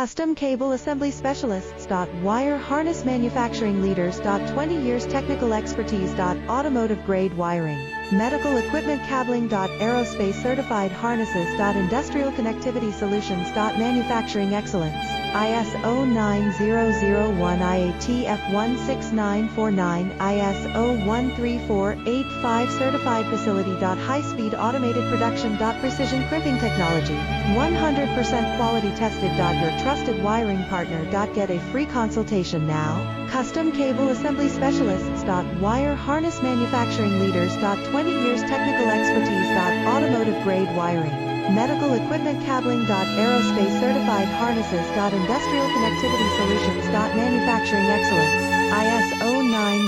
Custom Cable Assembly Specialists. Wire Harness Manufacturing Leaders. 20 years technical expertise. Automotive grade wiring. Medical equipment cabling. Aerospace certified harnesses. Industrial connectivity solutions. Manufacturing excellence. ISO 9001 IATF 16949 ISO 13485 certified facility. High-speed automated production. Precision crimping technology. 100% quality tested. Your trusted wiring partner. Get a free consultation now. Custom Cable Assembly Specialists. Wire Harness Manufacturing Leaders. 20 years technical expertise. Automotive grade wiring. Medical equipment cabling. Aerospace certified harnesses. Industrial connectivity solutions. Manufacturing excellence. ISO 9